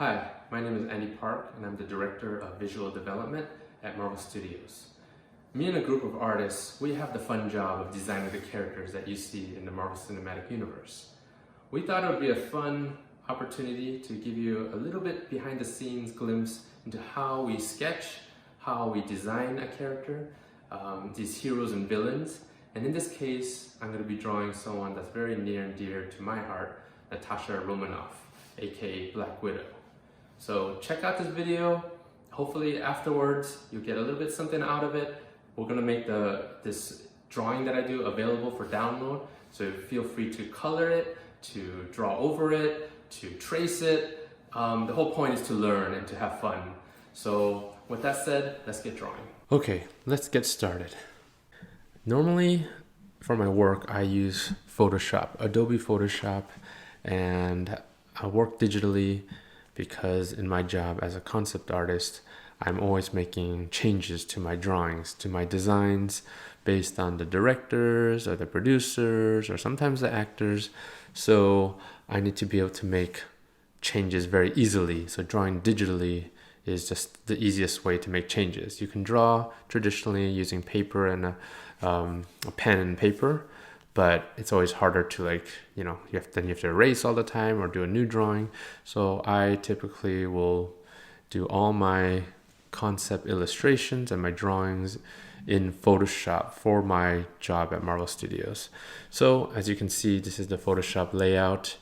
Hi, my name is Andy Park and I'm the Director of Visual Development at Marvel Studios. Me and a group of artists, we have the fun job of designing the characters that you see in the Marvel Cinematic Universe. We thought it would be a fun opportunity to give you a little bit behind the scenes glimpse into how we sketch, how we design a character, these heroes and villains. And in this case, I'm going to be drawing someone that's very near and dear to my heart, Natasha Romanoff, aka Black Widow. So check out this video. Hopefully afterwards you'll get a little bit something out of it. We're gonna make this drawing that I do available for download. So feel free to color it, to draw over it, to trace it. The whole point is to learn and to have fun. So with that said, let's get drawing. Okay, let's get started. Normally for my work, I use Photoshop, Adobe Photoshop, and I work digitally because in my job as a concept artist, I'm always making changes to my drawings, to my designs based on the directors or the producers or sometimes the actors. So I need to be able to make changes very easily. So drawing digitally is just the easiest way to make changes. You can draw traditionally using paper and a pen and paper, but it's always harder to you have to erase all the time or do a new drawing. So I typically will do all my concept illustrations and my drawings in Photoshop for my job at Marvel Studios. So as you can see, this is the Photoshop layout.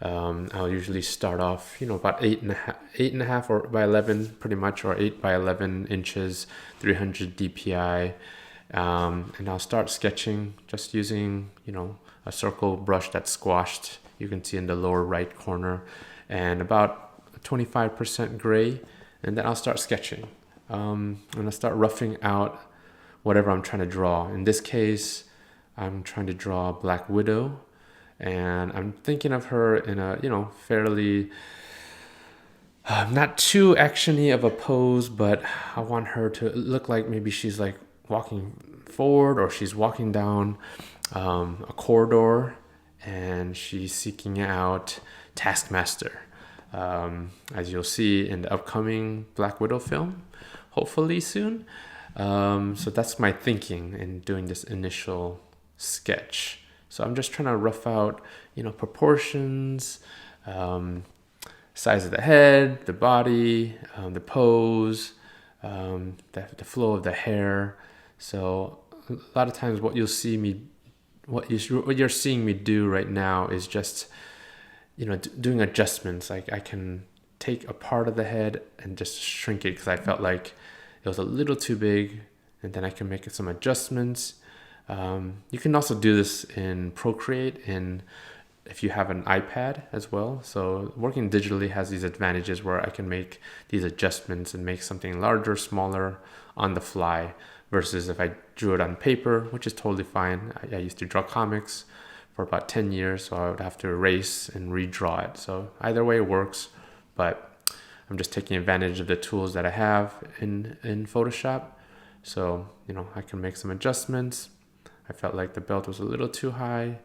I'll usually start off, about 8.5 or by 11 pretty much, or 8 by 11 inches, 300 DPI. And I'll start sketching just using, a circle brush that's squashed. You can see in the lower right corner, and about 25% gray. And then I'll start sketching. And I'll start roughing out whatever I'm trying to draw. In this case, I'm trying to draw Black Widow, and I'm thinking of her in a, fairly not too action-y of a pose, but I want her to look like maybe she's like walking forward or she's walking down a corridor and she's seeking out Taskmaster, as you'll see in the upcoming Black Widow film, hopefully soon. So that's my thinking in doing this initial sketch. So I'm just trying to rough out, proportions, size of the head, the body, the pose, the flow of the hair. So a lot of times what you're seeing me do right now is just, doing adjustments. Like I can take a part of the head and just shrink it because I felt like it was a little too big, and then I can make some adjustments. You can also do this in Procreate and if you have an iPad as well. So working digitally has these advantages where I can make these adjustments and make something larger, smaller on the fly, versus if I drew it on paper, which is totally fine. I used to draw comics for about 10 years, so I would have to erase and redraw it. So either way works, but I'm just taking advantage of the tools that I have in Photoshop. So, I can make some adjustments. I felt like the belt was a little too high,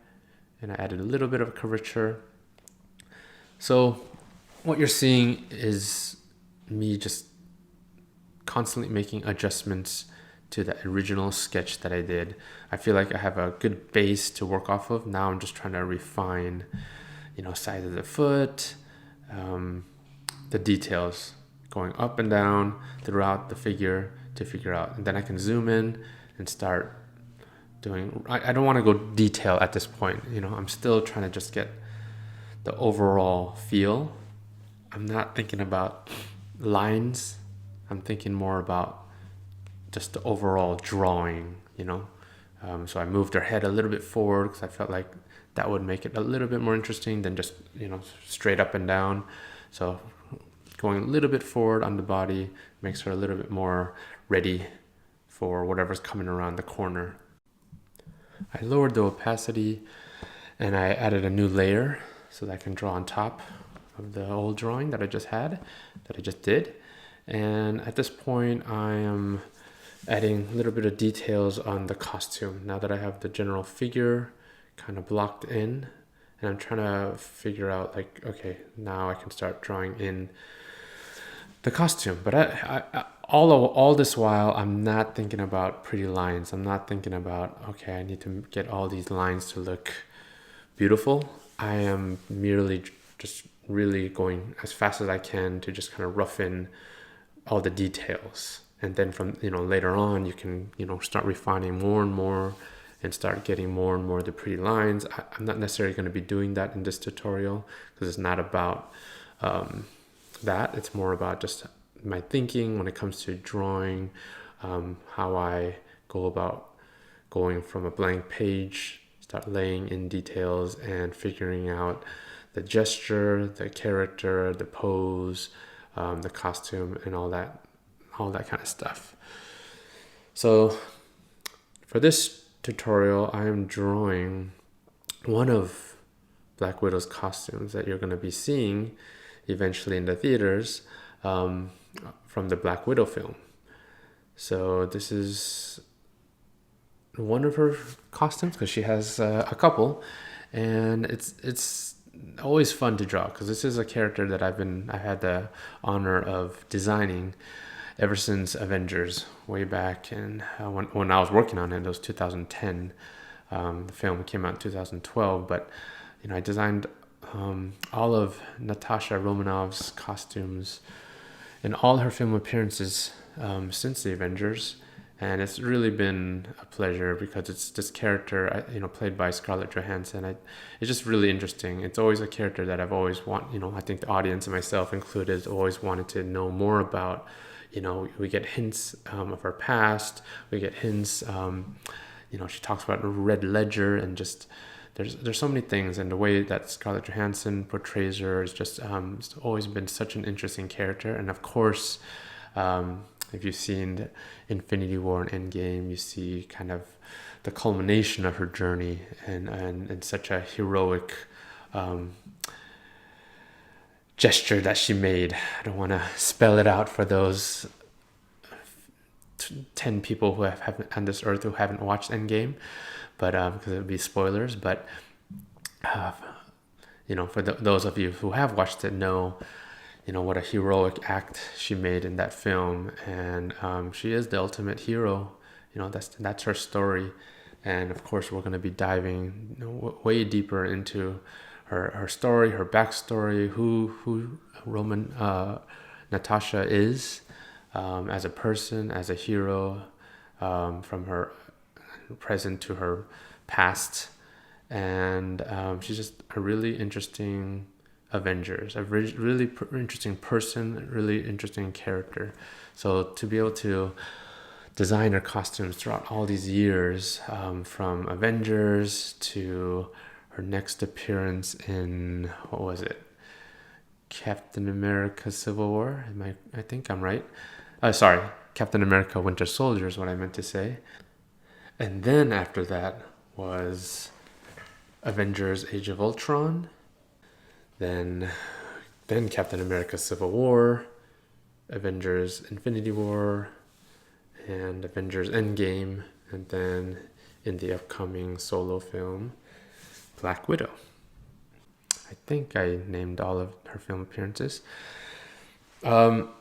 and I added a little bit of curvature. So what you're seeing is me just constantly making adjustments to the original sketch that I did. I feel like I have a good base to work off of. Now I'm just trying to refine, size of the foot, the details going up and down throughout the figure to figure out. And then I can zoom in and start doing, I don't want to go detail at this point. I'm still trying to just get the overall feel. I'm not thinking about lines. I'm thinking more about just the overall drawing, So I moved her head a little bit forward because I felt like that would make it a little bit more interesting than just, straight up and down. So going a little bit forward on the body makes her a little bit more ready for whatever's coming around the corner. I lowered the opacity and I added a new layer so that I can draw on top of the old drawing that I just did. And at this point, I am adding a little bit of details on the costume. Now that I have the general figure kind of blocked in and I'm trying to figure out like, okay, now I can start drawing in the costume. But all this while, I'm not thinking about pretty lines. I'm not thinking about, okay, I need to get all these lines to look beautiful. I am merely just really going as fast as I can to just kind of rough in all the details. And then from, later on, you can, start refining more and more and start getting more and more of the pretty lines. I'm not necessarily going to be doing that in this tutorial because it's not about that. It's more about just my thinking when it comes to drawing, how I go about going from a blank page, start laying in details and figuring out the gesture, the character, the pose, the costume, and all that kind of stuff. So for this tutorial, I am drawing one of Black Widow's costumes that you're going to be seeing eventually in the theaters from the Black Widow film. So this is one of her costumes because she has a couple, and it's always fun to draw because this is a character that I had the honor of designing ever since Avengers, way back. And when I was working on it, it was 2010. The film came out in 2012, but I designed all of Natasha Romanoff's costumes in all her film appearances since the Avengers, and it's really been a pleasure because it's this character, played by Scarlett Johansson. It's just really interesting. It's always a character that I've always I think the audience and myself included always wanted to know more about. We get hints of her past. We get hints. She talks about the Red Ledger, and just there's so many things, and the way that Scarlett Johansson portrays her is just it's always been such an interesting character. And of course, if you've seen Infinity War and Endgame, you see kind of the culmination of her journey and such a heroic gesture that she made. I don't want to spell it out for those 10 people who have on this earth who haven't watched Endgame, but because it would be spoilers. But for those of you who have watched it, know what a heroic act she made in that film, and she is the ultimate hero. That's her story, and of course we're going to be diving way deeper into her story, her backstory, who Natasha is as a person, as a hero, from her present to her past, and she's just a really interesting Avengers, a really interesting person, really interesting character. So to be able to design her costumes throughout all these years, from Avengers to her next appearance in, what was it? Captain America Civil War? I think I'm right. Sorry, Captain America Winter Soldier is what I meant to say. And then after that was Avengers Age of Ultron. Then Captain America Civil War, Avengers Infinity War, and Avengers Endgame, and then in the upcoming solo film, Black Widow. I think I named all of her film appearances. So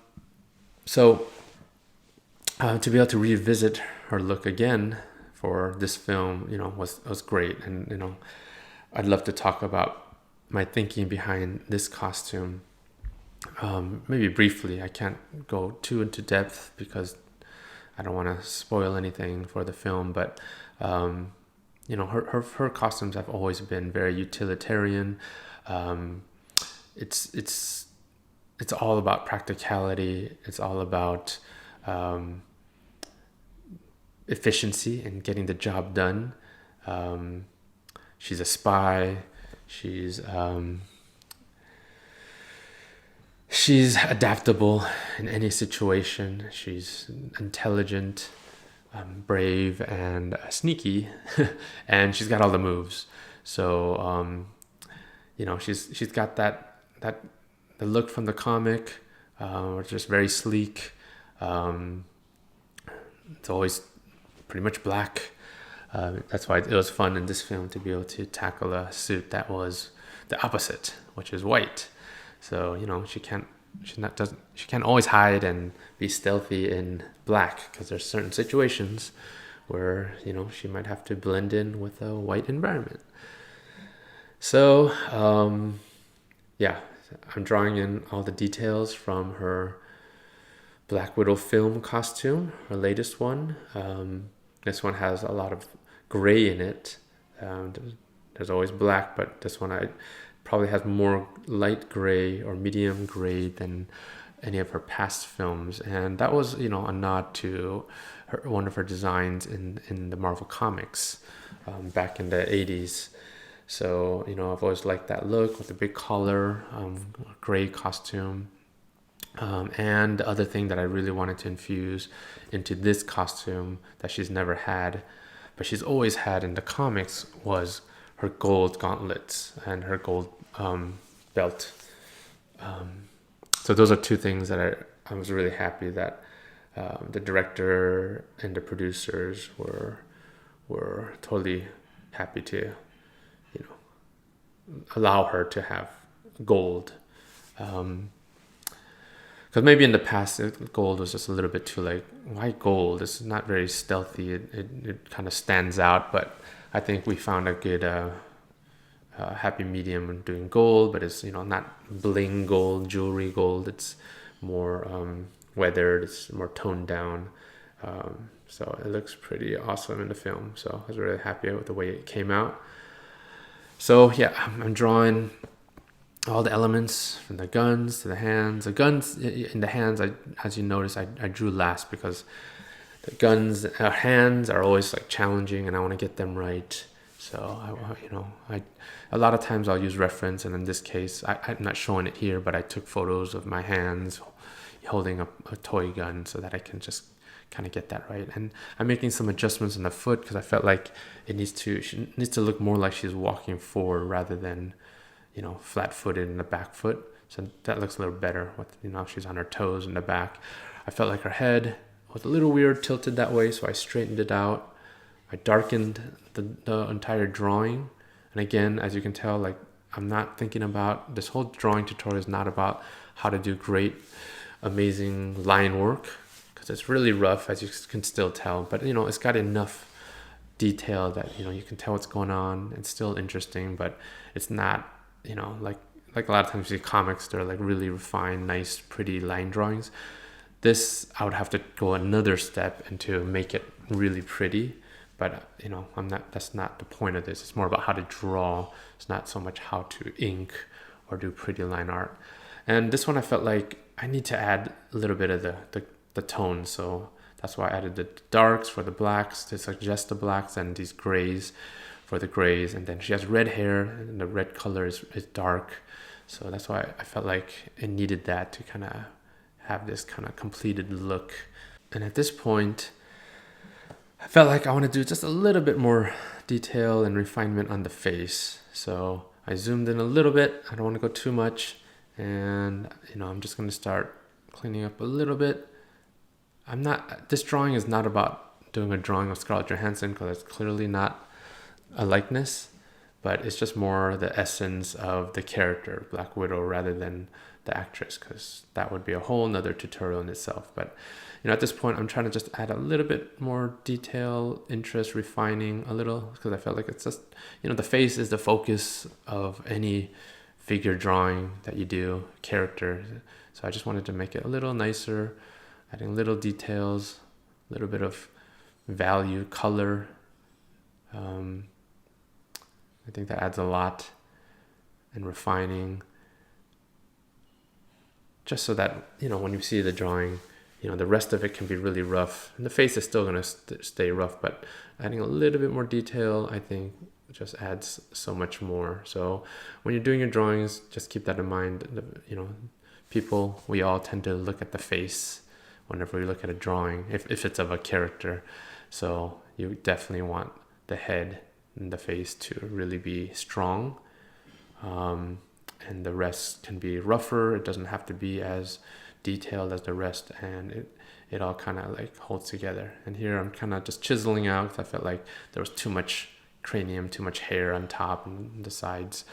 to be able to revisit her look again for this film, was great. And, I'd love to talk about my thinking behind this costume. Maybe briefly. I can't go too into depth because I don't want to spoil anything for the film, but her costumes have always been very utilitarian. It's all about practicality. It's all about efficiency and getting the job done. She's a spy. She's adaptable in any situation. She's intelligent, brave, and sneaky, and she's got all the moves. So she's got that the look from the comic, just very sleek. It's always pretty much black. That's why it was fun in this film to be able to tackle a suit that was the opposite, which is white. So she can't always hide and be stealthy in black, because there's certain situations where she might have to blend in with a white environment. So yeah, I'm drawing in all the details from her Black Widow film costume, her latest one. This one has a lot of gray in it. There's always black, but this one probably has more light gray or medium gray than any of her past films. And that was, a nod to one of her designs in the Marvel Comics back in the 80s. So, I've always liked that look with the big collar, gray costume. And the other thing that I really wanted to infuse into this costume that she's never had, but she's always had in the comics, was her gold gauntlets and her gold belt. So those are two things that I was really happy that the director and the producers were totally happy to allow her to have gold. Because maybe in the past, gold was just a little bit too why gold? It's not very stealthy. It kind of stands out. But I think we found a good happy medium in doing gold, but it's not bling gold, jewelry gold. It's more weathered. It's more toned down. So it looks pretty awesome in the film. So I was really happy with the way it came out. So yeah, I'm drawing all the elements from the guns to the hands. The guns in the hands, as you notice, I drew last because the guns, hands are always challenging, and I want to get them right. So a lot of times I'll use reference, and in this case, I'm not showing it here, but I took photos of my hands holding a toy gun so that I can just kind of get that right. And I'm making some adjustments in the foot because I felt like she needs to look more like she's walking forward rather than flat-footed in the back foot. So that looks a little better with, she's on her toes in the back. I felt like her head was a little weird, tilted that way, so I straightened it out. I darkened the entire drawing. And again, as you can tell, I'm not thinking about, this whole drawing tutorial is not about how to do great, amazing line work, because it's really rough, as you can still tell. But, it's got enough detail that, you can tell what's going on. It's still interesting, but it's not, like a lot of times you see comics, they're really refined, nice, pretty line drawings. This, I would have to go another step and to make it really pretty. But, that's not the point of this. It's more about how to draw. It's not so much how to ink or do pretty line art. And this one, I felt like I need to add a little bit of the tone. So that's why I added the darks for the blacks to suggest the blacks, and these grays for the grays. And then she has red hair, and the red color is dark. So that's why I felt like it needed that to kind of have this kind of completed look. And at this point, I felt like I want to do just a little bit more detail and refinement on the face. So I zoomed in a little bit. I don't want to go too much. And, I'm just going to start cleaning up a little bit. This drawing is not about doing a drawing of Scarlett Johansson, because it's clearly not a likeness, but it's just more the essence of the character, Black Widow, rather than the actress, because that would be a whole nother tutorial in itself. But at this point, I'm trying to just add a little bit more detail, interest, refining a little, because I felt like it's just, the face is the focus of any figure drawing that you do, character. So I just wanted to make it a little nicer, adding little details, a little bit of value, color. I think that adds a lot, and refining, just so that, when you see the drawing, the rest of it can be really rough. And the face is still going to stay rough, but adding a little bit more detail, I think, just adds so much more. So when you're doing your drawings, just keep that in mind. People, we all tend to look at the face whenever we look at a drawing, if it's of a character. So you definitely want the head and the face to really be strong. And the rest can be rougher. It doesn't have to be as detailed as the rest, and it all kind of like holds together. And here I'm kind of just chiseling out because I felt like there was too much cranium, too much hair on top and the sides.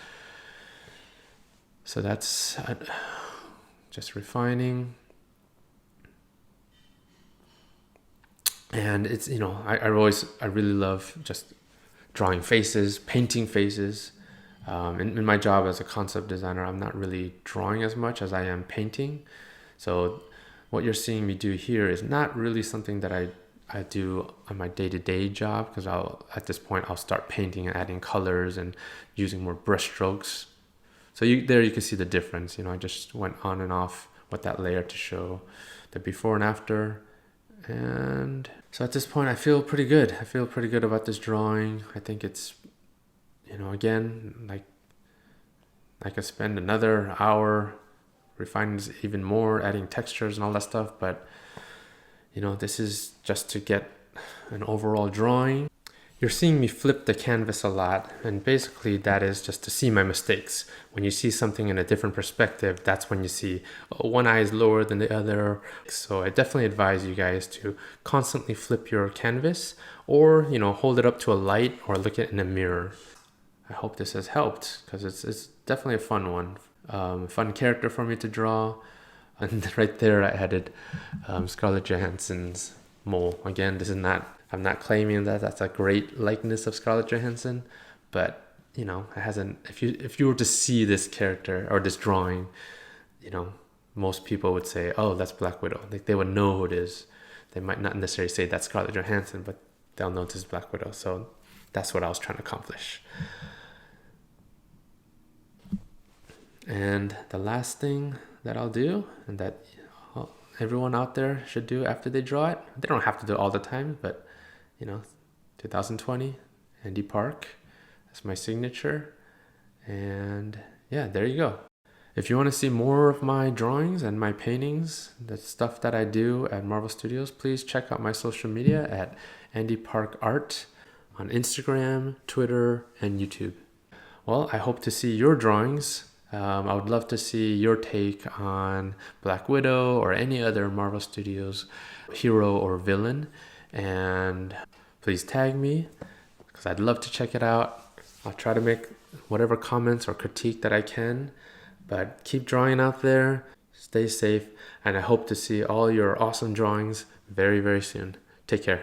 So that's just refining. And it's, I really love just drawing faces, painting faces. In my job as a concept designer, I'm not really drawing as much as I am painting. So what you're seeing me do here is not really something that I do on my day-to-day job, because at this point I'll start painting and adding colors and using more brush strokes. So you can see the difference. I just went on and off with that layer to show the before and after. And so at this point I feel pretty good. I feel pretty good about this drawing. I think it's, again, like I could spend another hour refining this even more, adding textures and all that stuff. But, this is just to get an overall drawing. You're seeing me flip the canvas a lot, and basically that is just to see my mistakes. When you see something in a different perspective, that's when you see, one eye is lower than the other. So I definitely advise you guys to constantly flip your canvas, or hold it up to a light or look at it in a mirror. I hope this has helped, because it's definitely a fun one. Fun character for me to draw. And right there I added Scarlett Johansson's mole. Again, I'm not claiming that that's a great likeness of Scarlett Johansson, but it hasn't. If you were to see this character or this drawing, most people would say, "Oh, that's Black Widow." Like, they would know who it is. They might not necessarily say that's Scarlett Johansson, but they'll know this is Black Widow. So that's what I was trying to accomplish. And the last thing that I'll do, and that everyone out there should do after they draw it, they don't have to do it all the time, but 2020, Andy Park, that's my signature. And yeah, there you go. If you want to see more of my drawings and my paintings, the stuff that I do at Marvel Studios, please check out my social media at Andy Park Art on Instagram, Twitter, and YouTube. Well, I hope to see your drawings. I would love to see your take on Black Widow or any other Marvel Studios hero or villain. And please tag me, because I'd love to check it out. I'll try to make whatever comments or critique that I can. But keep drawing out there, stay safe, and I hope to see all your awesome drawings very, very soon. Take care.